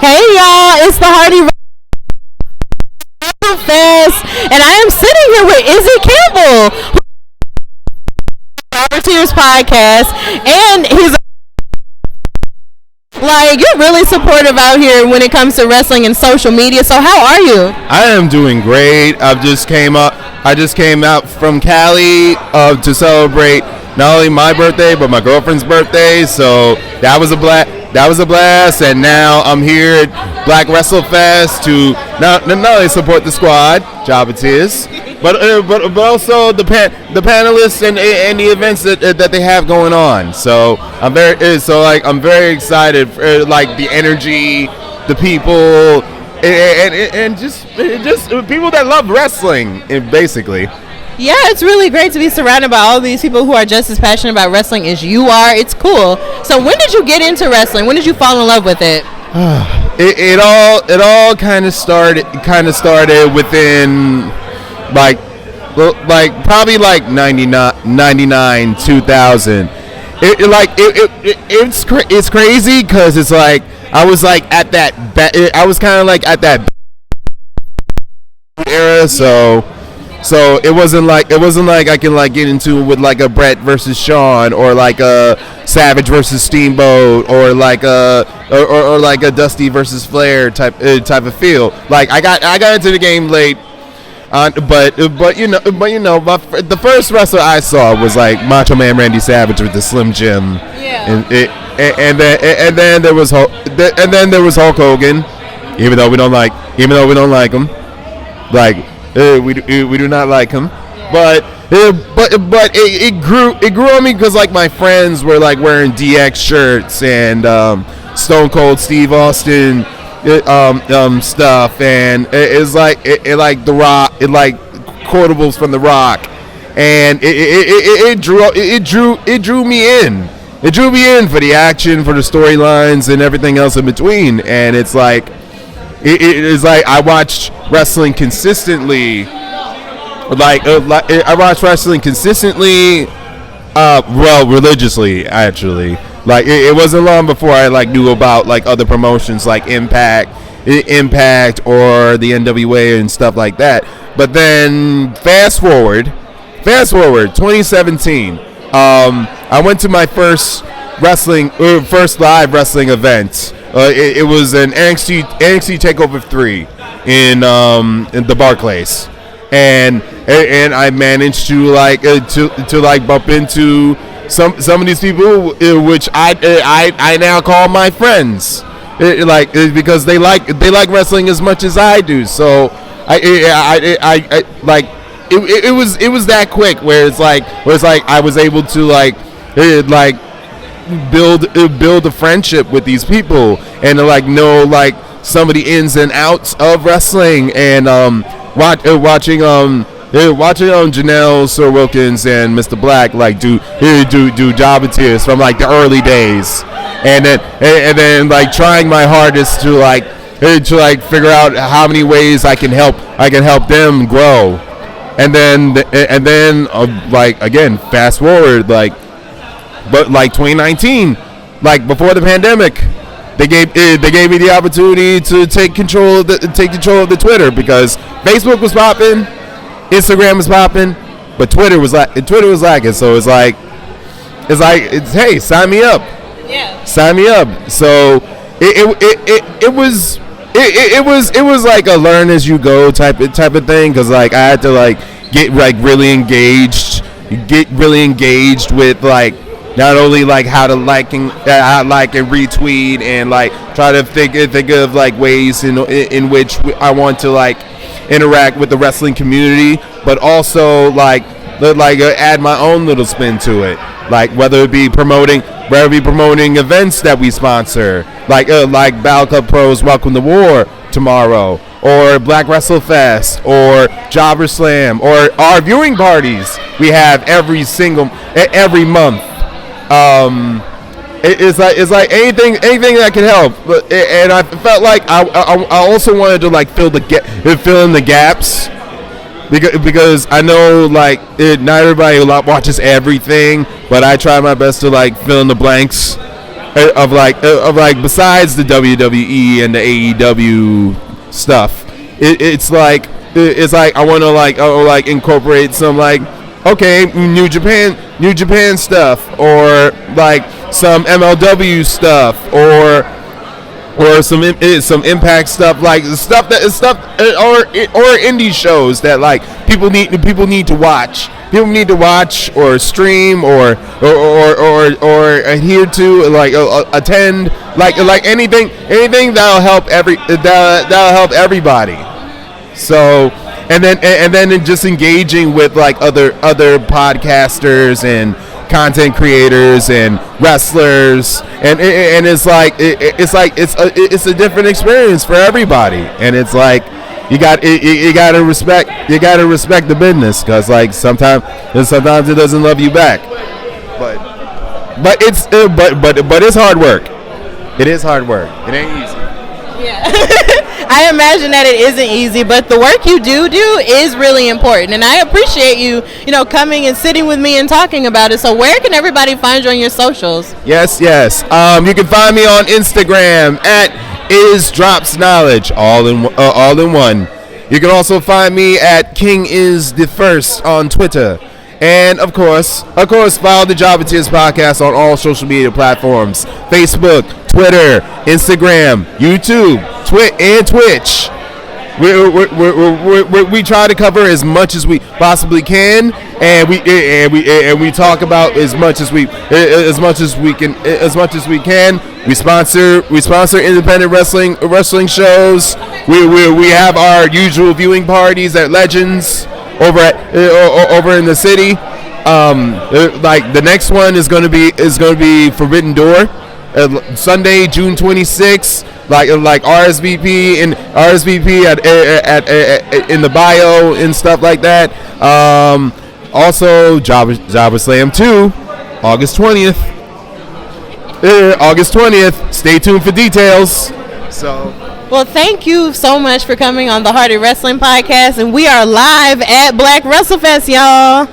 Hey y'all, it's the Hardy WrestleFest, and I am sitting here with Izzy Campbell, who Tears podcast, and he's like, you're really supportive out here when it comes to wrestling and social media. So how are you? I am doing great. I just came out from Cali to celebrate not only my birthday but my girlfriend's birthday. So that was a blast. And now I'm here at Black WrestleFest to not only support the squad, job it is, but also the panelists and the events that they have going on. So I'm very excited for like the energy, the people, and just people that love wrestling, basically. Yeah, it's really great to be surrounded by all these people who are just as passionate about wrestling as you are. It's cool. So when did you get into wrestling? When did you fall in love with it? It all kind of started within like probably like 99 2000. It's crazy because it's like I was like at that I was kind of like at that era, so it wasn't like I can like get into it with like a Bret versus Shawn or like a Savage versus Steamboat or like a Dusty versus Flair type of feel. Like I got into the game late, but the first wrestler I saw was like Macho Man Randy Savage with the Slim Jim. Yeah. And then there was Hulk Hogan, even though we don't like him. Like we do not like him, but it grew on me because like my friends were like wearing DX shirts and Stone Cold Steve Austin stuff, and it's like it like The Rock, it like quotables from The Rock, and it drew me in. It drew me in for the action, for the storylines, and everything else in between. And it's like it's like I watched wrestling consistently. I watched wrestling consistently, religiously actually. Like it wasn't long before I like knew about like other promotions like Impact or the NWA and stuff like that. But then fast forward 2017. I went to my first live wrestling event. It was an NXT Takeover 3 in the Barclays, and I managed to like to like bump into some of these people, which I now call my friends, because they like wrestling as much as I do. So I like it was that quick where it's like I was able to like build a friendship with these people and to like know like some of the ins and outs of wrestling, and watching Janelle Sir Wilkins and Mr. Black like do Jobbeteers from like the early days, and then like trying my hardest to figure out how many ways I can help them grow, and then like again fast forward like. But like 2019, like before the pandemic, they gave me the opportunity to take control of the Twitter, because Facebook was popping, Instagram was popping, but Twitter was lacking. So it's hey, sign me up. Yeah. Sign me up. So it was like a learn as you go type of thing, because like I had to like get really engaged with like. Not only like how to like and retweet and like try to think of like ways in which I want to like interact with the wrestling community, but also like add my own little spin to it. Like whether it be promoting events that we sponsor, like Battle Club Pro's Welcome to War tomorrow, or Black WrestleFest, or Jobber Slam, or our viewing parties we have every month. It's like anything that can help, and I felt like I also wanted to like fill in the gaps, because I know like not everybody watches everything, but I try my best to like fill in the blanks besides the WWE and the AEW stuff, it's like I want to like incorporate some like New Japan stuff, or like some MLW stuff, or some Impact stuff, like stuff or indie shows that like people need to watch. People need to watch or stream or adhere to, like attend, like anything that'll help everybody. So and then just engaging with like other podcasters and content creators and wrestlers, and it's a different experience for everybody, and it's like you gotta respect the business, because like sometimes it doesn't love you back, but it's hard work. It is hard work. It ain't easy. Yeah. I imagine that it isn't easy, but the work you do is really important, and I appreciate you coming and sitting with me and talking about it. So where can everybody find you on your socials? Yes. You can find me on Instagram at @isdropsknowledge, all in one. You can also find me at KingIsTheFirst on Twitter. And of course, follow the Job and Tears podcast on all social media platforms: Facebook, Twitter, Instagram, YouTube, and Twitch. We try to cover as much as we possibly can, and we talk about as much as we can. We sponsor independent wrestling shows. We have our usual viewing parties at Legends over in the city. Like the next one is going to be Forbidden Door, Sunday, June 26th. Like RSVP at in the bio and stuff like that. Also Jobber Slam 2, August 20th. Stay tuned for details. So. Well, thank you so much for coming on the Hearted Wrestling Podcast, and we are live at Black WrestleFest, y'all.